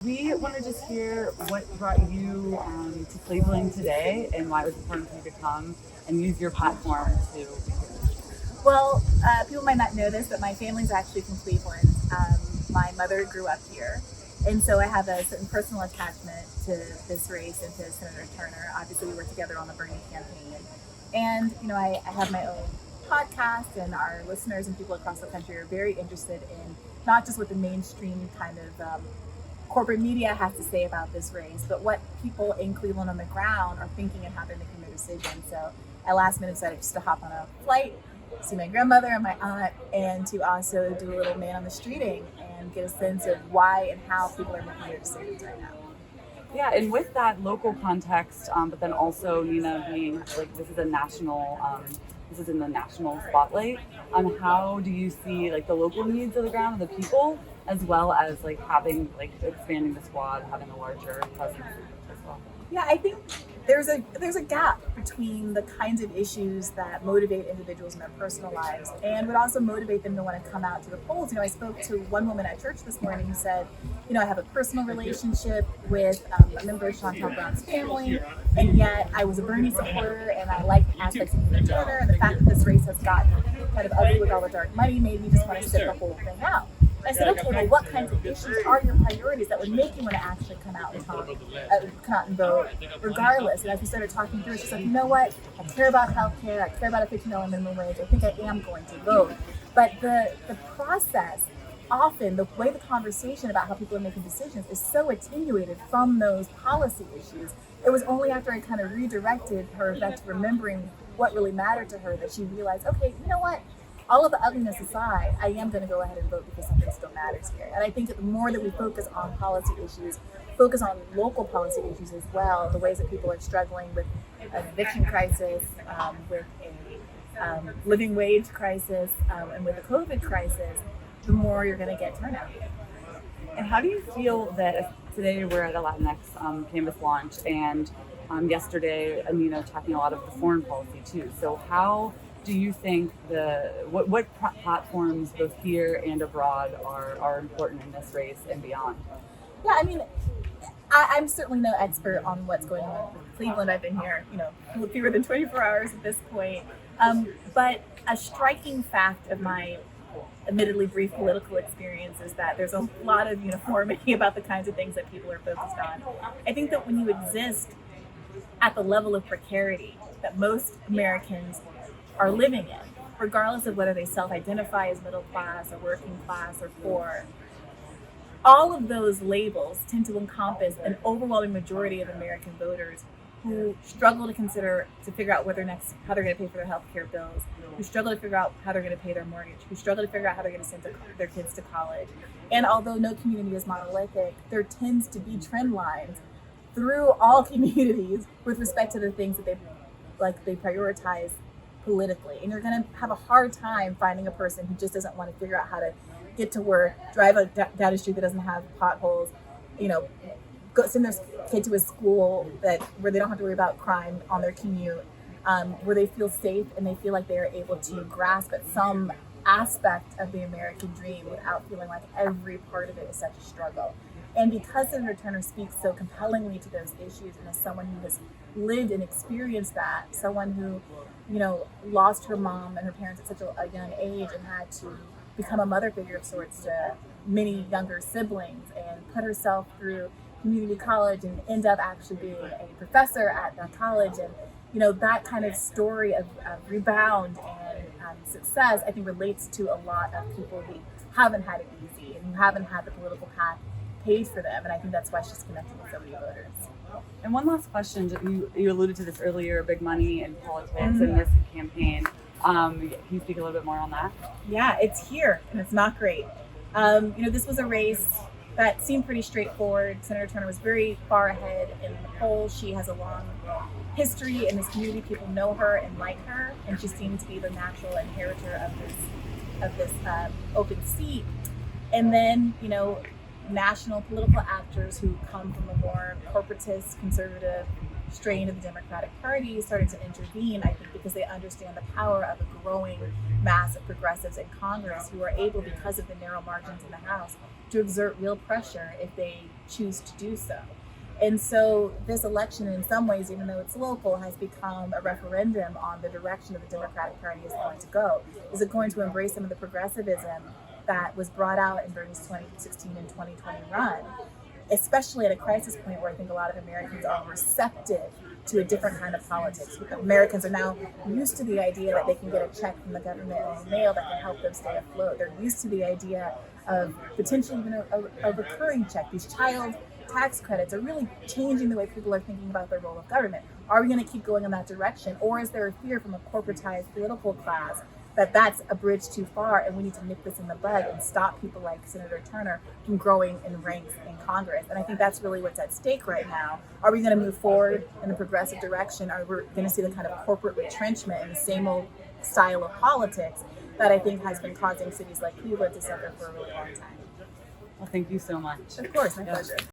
We want to just hear what brought you to Cleveland today and why it was important for you to come and use your platform to. Well, people might not know this, but my family's actually from Cleveland. My mother grew up here, and so I have a certain personal attachment to this race and to Senator Turner. Obviously, we were together on the Bernie campaign, and I have my own podcast, and our listeners and people across the country are very interested in not just what the mainstream kind of corporate media has to say about this race, but what people in Cleveland on the ground are thinking and how they're making their decisions. So at last minute decided just to hop on a flight, see my grandmother and my aunt, and to also do a little man on the streeting and get a sense of why and how people are making their decisions right now. Yeah, and with that local context, but then also Nina being like this is a national, this is in the national spotlight. How do you see like the local needs of the ground, of the people, as well as like having like expanding the squad, having a larger presence as well? Yeah, I think there's a gap between the kinds of issues that motivate individuals in their personal lives and would also motivate them to want to come out to the polls. I spoke to one woman at church this morning who said, I have a personal relationship with a member of Shontel Brown's family, and yet I was a Bernie supporter and I like aspects of the Turner, and the fact that this race has gotten kind of ugly with all the dark money made me just want to sit the whole thing out. I said, okay, well, what kinds of issues are your priorities that would make you want to actually come out and talk, come out and vote, regardless? And as we started talking through it, she's like, you know what? I care about healthcare. I care about a $15 minimum wage. I think I am going to vote. But the process, often the way the conversation about how people are making decisions is so attenuated from those policy issues. It was only after I kind of redirected her back to remembering what really mattered to her that she realized, okay, you know what? All of the ugliness aside, I am going to go ahead and vote because something still matters here. And I think that the more that we focus on policy issues, focus on local policy issues as well, the ways that people are struggling with an eviction crisis, with a living wage crisis, and with a COVID crisis, the more you're going to get turnout. And how do you feel that today we're at a Latinx canvas launch, and yesterday, talking a lot of the foreign policy too. So how do you think what platforms both here and abroad are important in this race and beyond? Yeah, I'm certainly no expert on what's going on with Cleveland. I've been here, fewer than 24 hours at this point. But a striking fact of my admittedly brief political experience is that there's a lot of uniformity about the kinds of things that people are focused on. I think that when you exist at the level of precarity that most Americans are living in, regardless of whether they self-identify as middle class or working class or poor, all of those labels tend to encompass an overwhelming majority of American voters who struggle to figure out how they're going to pay for their health care bills, who struggle to figure out how they're going to pay their mortgage, who struggle to figure out how they're going to send their kids to college. And although no community is monolithic, there tends to be trend lines through all communities with respect to the things that they prioritize politically. And you're going to have a hard time finding a person who just doesn't want to figure out how to get to work, drive down a street that doesn't have potholes, go send their kid to a school where they don't have to worry about crime on their commute, where they feel safe and they feel like they are able to grasp at some aspect of the American dream without feeling like every part of it is such a struggle. And because Senator Turner speaks so compellingly to those issues, and as someone who has lived and experienced that, someone who, lost her mom and her parents at such a young age and had to become a mother figure of sorts to many younger siblings and put herself through community college and end up actually being a professor at that college, and that kind of story of rebound and success, I think relates to a lot of people who haven't had it easy and who haven't had the political path paid for them, and I think that's why she's connecting with so many voters. And one last question, you alluded to this earlier, big money in politics in this campaign. Can you speak a little bit more on that? Yeah, it's here and it's not great. This was a race that seemed pretty straightforward. Senator Turner was very far ahead in the polls. She has a long history in this community. People know her and like her, and she seemed to be the natural inheritor of this open seat. And then, national political actors who come from a more corporatist, conservative strain of the Democratic Party started to intervene, I think because they understand the power of a growing mass of progressives in Congress who are able, because of the narrow margins in the House, to exert real pressure if they choose to do so. And so this election, in some ways, even though it's local, has become a referendum on the direction that the Democratic Party is going to go. Is it going to embrace some of the progressivism that was brought out in Bernie's 2016 and 2020 run, especially at a crisis point where I think a lot of Americans are receptive to a different kind of politics? Americans are now used to the idea that they can get a check from the government in the mail that can help them stay afloat. They're used to the idea of potentially even a recurring check. These child tax credits are really changing the way people are thinking about the role of government. Are we going to keep going in that direction? Or is there a fear from a corporatized political class that that's a bridge too far and we need to nip this in the bud and stop people like Senator Turner from growing in ranks in Congress? And I think that's really what's at stake right now. Are we going to move forward in the progressive direction? Are we going to see the kind of corporate retrenchment and the same old style of politics that I think has been causing cities like Cleveland to suffer for a really long time? Well, thank you so much. Of course, my pleasure.